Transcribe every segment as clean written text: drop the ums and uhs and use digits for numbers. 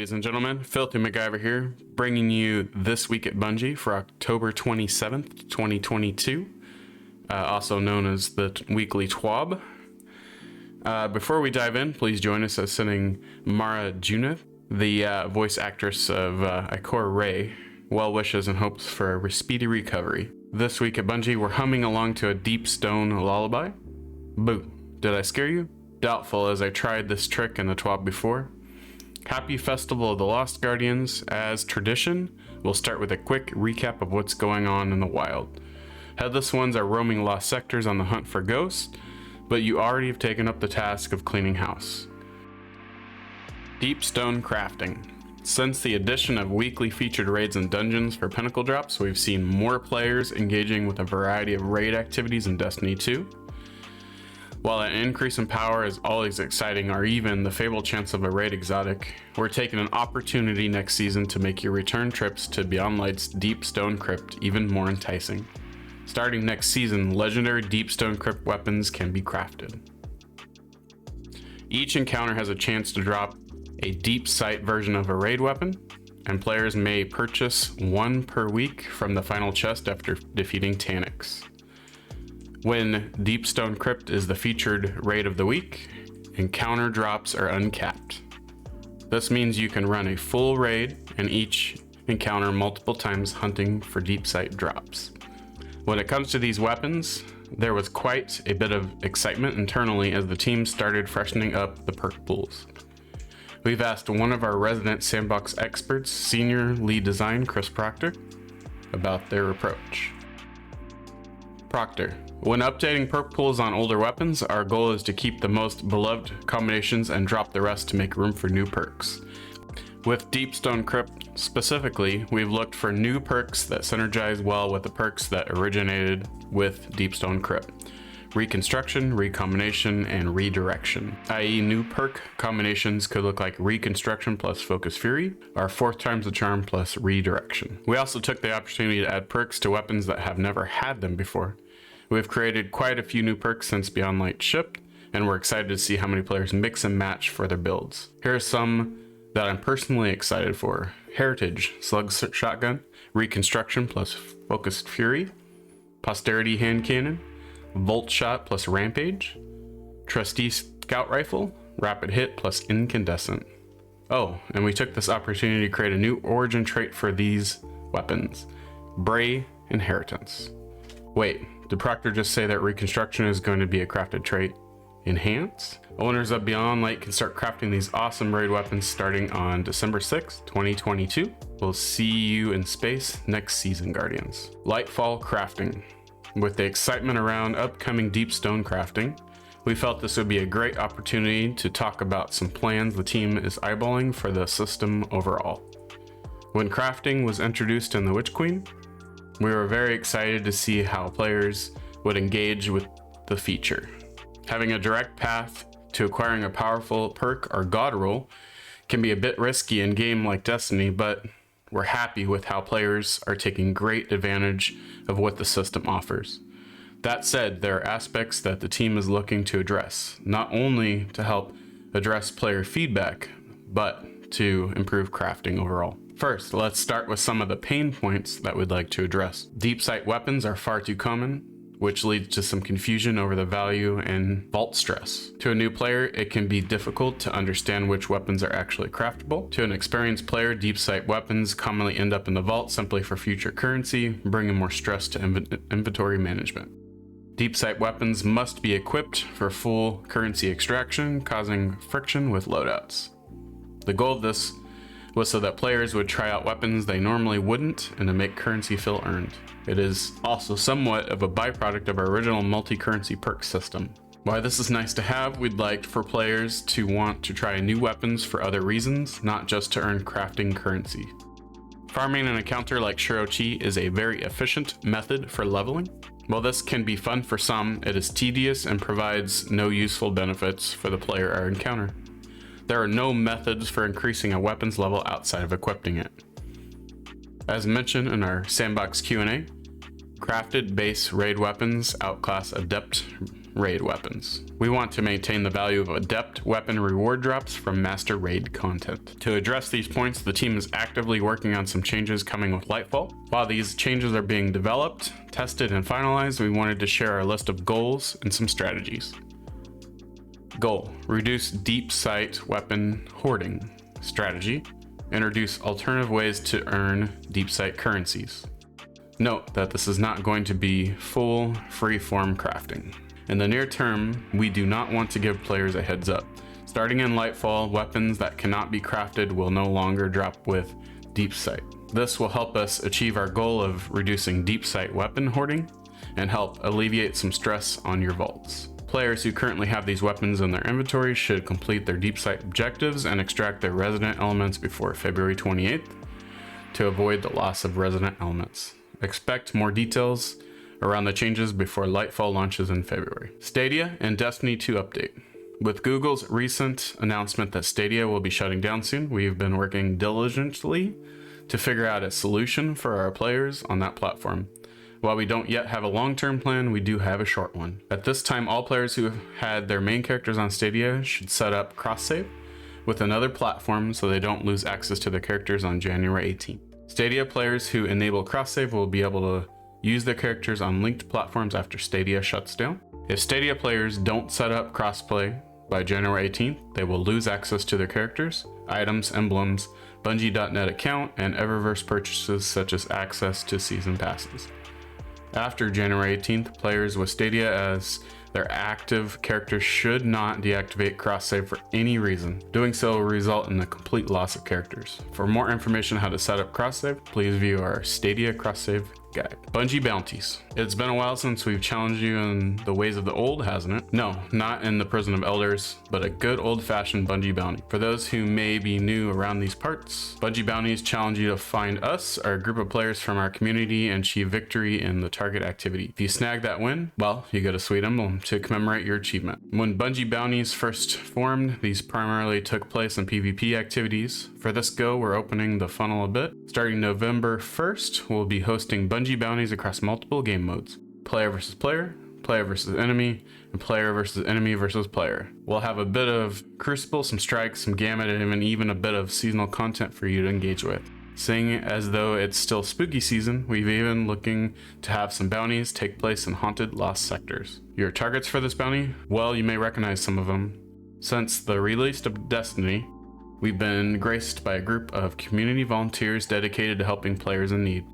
ladies and gentlemen, FilthyMacGyver here, bringing you This Week at Bungie for October 27th, 2022, also known as the weekly TWAB. Before we dive in, please join us as sending Mara Junith, the voice actress of Ikora Rey, well wishes and hopes for a speedy recovery. This week at Bungie, we're humming along to a Deep Stone lullaby. Boo. Did I scare you? Doubtful, as I tried this trick in the TWAB before. Happy Festival of the Lost Guardians. As tradition, we'll start with a quick recap of what's going on in the wild. Headless ones are roaming lost sectors on the hunt for ghosts, but you already have taken up the task of cleaning house. Deep Stone crafting. Since the addition of weekly featured raids and dungeons for pinnacle drops, we've seen more players engaging with a variety of raid activities in Destiny 2. While an increase in power is always exciting, or even the fabled chance of a raid exotic, we're taking an opportunity next season to make your return trips to Beyond Light's Deep Stone Crypt even more enticing. Starting next season, legendary Deep Stone Crypt weapons can be crafted. Each encounter has a chance to drop a deep sight version of a raid weapon, and players may purchase one per week from the final chest after defeating Taniks. When Deep Stone Crypt is the featured raid of the week, encounter drops are uncapped. This means you can run a full raid and each encounter multiple times hunting for deep sight drops. When it comes to these weapons, there was quite a bit of excitement internally as the team started freshening up the perk pools. We've asked one of our resident sandbox experts, Senior Lead Design Chris Proctor, about their approach. Proctor. When updating perk pools on older weapons, our goal is to keep the most beloved combinations and drop the rest to make room for new perks. With Deep Stone Crypt specifically, we've looked for new perks that synergize well with the perks that originated with Deep Stone Crypt. Reconstruction, recombination, and redirection, i.e. new perk combinations could look like Reconstruction plus Focus Fury, or 4 times the Charm plus Redirection. We also took the opportunity to add perks to weapons that have never had them before. We've created quite a few new perks since Beyond Light shipped, and we're excited to see how many players mix and match for their builds. Here are some that I'm personally excited for. Heritage, Slug Shotgun, Reconstruction plus Focused Fury, Posterity Hand Cannon, Volt Shot plus Rampage, Trustee Scout Rifle, Rapid Hit plus Incandescent. Oh, and we took this opportunity to create a new origin trait for these weapons, Bray Inheritance. Wait, did Proctor just say that Reconstruction is going to be a crafted trait? Enhance? Owners of Beyond Light can start crafting these awesome raid weapons starting on December 6th, 2022. We'll see you in space next season, Guardians. Lightfall Crafting. With the excitement around upcoming Deep Stone crafting, we felt this would be a great opportunity to talk about some plans the team is eyeballing for the system overall. When crafting was introduced in the Witch Queen, we were very excited to see how players would engage with the feature. Having a direct path to acquiring a powerful perk or god roll can be a bit risky in a game like Destiny, but we're happy with how players are taking great advantage of what the system offers. That said, there are aspects that the team is looking to address, not only to help address player feedback, but to improve crafting overall. First, let's start with some of the pain points that we'd like to address. Deep sight weapons are far too common, which leads to some confusion over the value and vault stress. To a new player, it can be difficult to understand which weapons are actually craftable. To an experienced player, deep sight weapons commonly end up in the vault simply for future currency, bringing more stress to inventory management. Deep sight weapons must be equipped for full currency extraction, causing friction with loadouts. The goal of this was so that players would try out weapons they normally wouldn't and to make currency feel earned. It is also somewhat of a byproduct of our original multi-currency perk system. While this is nice to have, we'd like for players to want to try new weapons for other reasons, not just to earn crafting currency. Farming an encounter like Shirochi is a very efficient method for leveling. While this can be fun for some, it is tedious and provides no useful benefits for the player or encounter. There are no methods for increasing a weapon's level outside of equipping it. As mentioned in our sandbox Q&A, crafted base raid weapons outclass adept raid weapons. We want to maintain the value of adept weapon reward drops from master raid content. To address these points, the team is actively working on some changes coming with Lightfall. While these changes are being developed, tested, and finalized, we wanted to share our list of goals and some strategies. Goal: reduce deep sight weapon hoarding. Strategy: introduce alternative ways to earn deep sight currencies. Note that this is not going to be full free-form crafting. In the near term, we do not want to give players a heads up. Starting in Lightfall, weapons that cannot be crafted will no longer drop with deep sight. This will help us achieve our goal of reducing deep sight weapon hoarding and help alleviate some stress on your vaults. Players who currently have these weapons in their inventory should complete their deep sight objectives and extract their resident elements before February 28th to avoid the loss of resident elements. Expect more details around the changes before Lightfall launches in February. Stadia and Destiny 2 update. With Google's recent announcement that Stadia will be shutting down soon, we've been working diligently to figure out a solution for our players on that platform. While we don't yet have a long-term plan, we do have a short one. At this time, all players who had their main characters on Stadia should set up cross-save with another platform so they don't lose access to their characters on January 18th. Stadia players who enable cross-save will be able to use their characters on linked platforms after Stadia shuts down. If Stadia players don't set up crossplay by January 18th, they will lose access to their characters, items, emblems, Bungie.net account, and Eververse purchases such as access to season passes. After January 18th, players with Stadia as their active characters should not deactivate cross-save for any reason. Doing so will result in a complete loss of characters. For more information on how to set up cross-save, please view our Stadia cross-save guide. Bungie bounties. It's been a while since we've challenged you in the ways of the old, hasn't it? No, not in the Prison of Elders, but a good old-fashioned Bungie bounty. For those who may be new around these parts, Bungie bounties challenge you to find us, our group of players from our community, and achieve victory in the target activity. If you snag that win, well, you get a sweet emblem to commemorate your achievement. When Bungie bounties first formed, these primarily took place in PvP activities. For this go, we're opening the funnel a bit. Starting November 1st, we'll be hosting Bungie bounties across multiple game modes: player versus player, player versus enemy, and player versus enemy versus player. We'll have a bit of Crucible, some Strikes, some Gamut, and even a bit of seasonal content for you to engage with. Seeing as though it's still spooky season, we've even looking to have some bounties take place in haunted lost sectors. Your targets for this bounty? Well, you may recognize some of them. Since the release of Destiny, we've been graced by a group of community volunteers dedicated to helping players in need.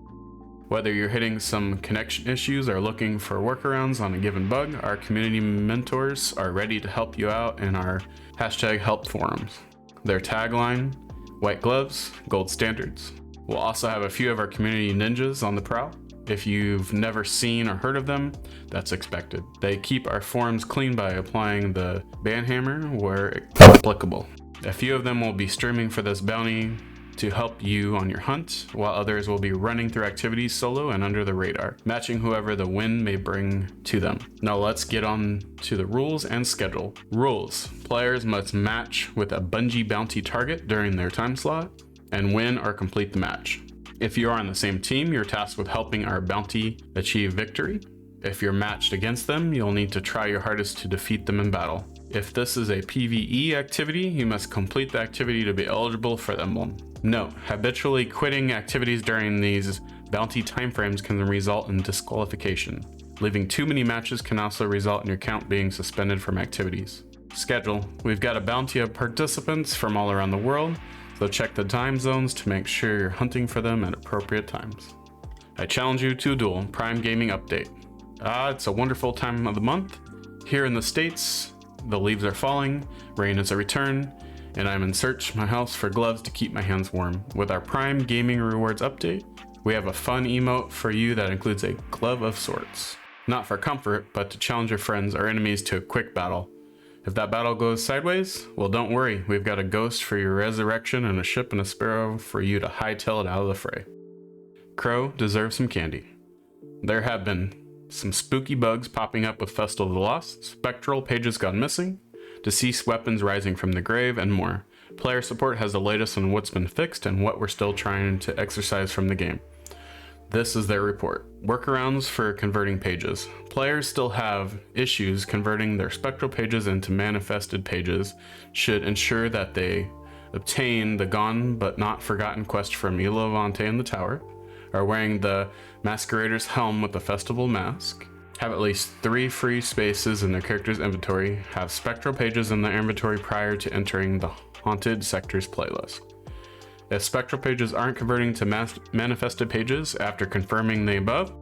Whether you're hitting some connection issues or looking for workarounds on a given bug, our community mentors are ready to help you out in our #help forums. Their tagline: white gloves, gold standards. We'll also have a few of our community ninjas on the prowl. If you've never seen or heard of them, that's expected. They keep our forums clean by applying the banhammer where applicable. A few of them will be streaming for this bounty to help you on your hunt, while others will be running through activities solo and under the radar, matching whoever the win may bring to them. Now let's get on to the rules and schedule. Rules: players must match with a Bungie bounty target during their time slot and win or complete the match. If you are on the same team, you're tasked with helping our bounty achieve victory. If you're matched against them, you'll need to try your hardest to defeat them in battle. If this is a PvE activity, you must complete the activity to be eligible for the emblem. Note: habitually quitting activities during these bounty timeframes can result in disqualification. Leaving too many matches can also result in your account being suspended from activities. Schedule: we've got a bounty of participants from all around the world, so check the time zones to make sure you're hunting for them at appropriate times. I challenge you to a duel. Prime Gaming update. It's a wonderful time of the month. Here in the States, the leaves are falling, rain is a return, and I'm in search of my house for gloves to keep my hands warm. With our Prime Gaming Rewards update, we have a fun emote for you that includes a glove of sorts. Not for comfort, but to challenge your friends or enemies to a quick battle. If that battle goes sideways, well, don't worry, we've got a ghost for your resurrection and a ship and a sparrow for you to hightail it out of the fray. Crow deserves some candy. There have been some spooky bugs popping up with Festival of the Lost, spectral pages gone missing, deceased weapons rising from the grave, and more. Player support has the latest on what's been fixed and what we're still trying to exercise from the game. This is their report. Workarounds for converting pages. Players still have issues converting their spectral pages into manifested pages. Should ensure that they obtain the gone but not forgotten quest from Elo Vante in the tower, are wearing the Masquerader's helm with the festival mask, have at least 3 free spaces in their character's inventory, have spectral pages in their inventory prior to entering the Haunted Sectors playlist. If spectral pages aren't converting to manifested pages after confirming the above,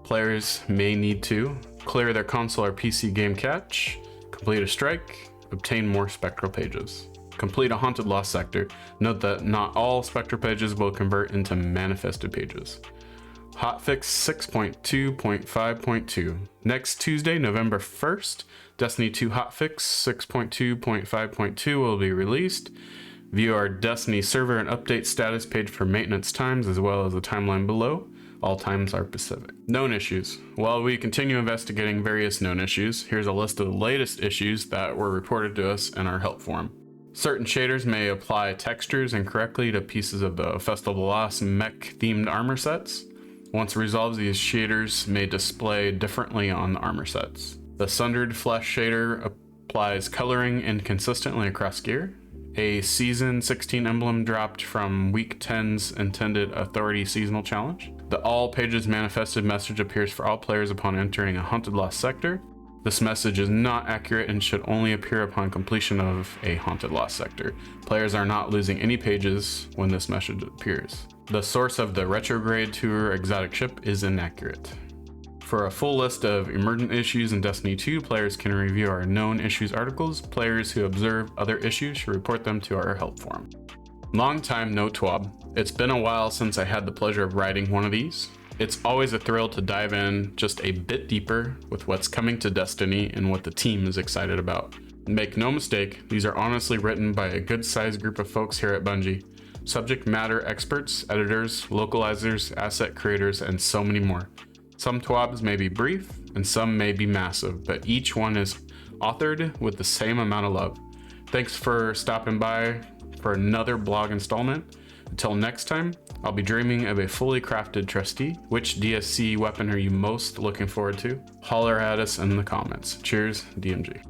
players may need to clear their console or PC game cache, complete a strike, obtain more spectral pages. Complete a Haunted Lost Sector. Note that not all spectral pages will convert into manifested pages. Hotfix 6.2.5.2. Next Tuesday, November 1st, Destiny 2 Hotfix 6.2.5.2 will be released. View our Destiny server and update status page for maintenance times as well as the timeline below. All times are Pacific. Known issues. While we continue investigating various known issues, here's a list of the latest issues that were reported to us in our help forum. Certain shaders may apply textures incorrectly to pieces of the Festival Lost mech themed armor sets. Once resolved, these shaders may display differently on the armor sets. The Sundered Flesh shader applies coloring inconsistently across gear. A Season 16 emblem dropped from Week 10's intended Authority Seasonal Challenge. The All Pages Manifested message appears for all players upon entering a Haunted Lost Sector. This message is not accurate and should only appear upon completion of a Haunted Lost Sector. Players are not losing any pages when this message appears. The source of the Retrograde Tour exotic ship is inaccurate. For a full list of emergent issues in Destiny 2, players can review our known issues articles. Players who observe other issues should report them to our help forum. Long time no TWAB. It's been a while since I had the pleasure of writing one of these. It's always a thrill to dive in just a bit deeper with what's coming to Destiny and what the team is excited about. Make no mistake, these are honestly written by a good-sized group of folks here at Bungie. Subject matter experts, editors, localizers, asset creators, and so many more. Some TWABs may be brief and some may be massive, but each one is authored with the same amount of love. Thanks for stopping by for another blog installment. Until next time, I'll be dreaming of a fully crafted trustee. Which DSC weapon are you most looking forward to? Holler at us in the comments. Cheers, DMG.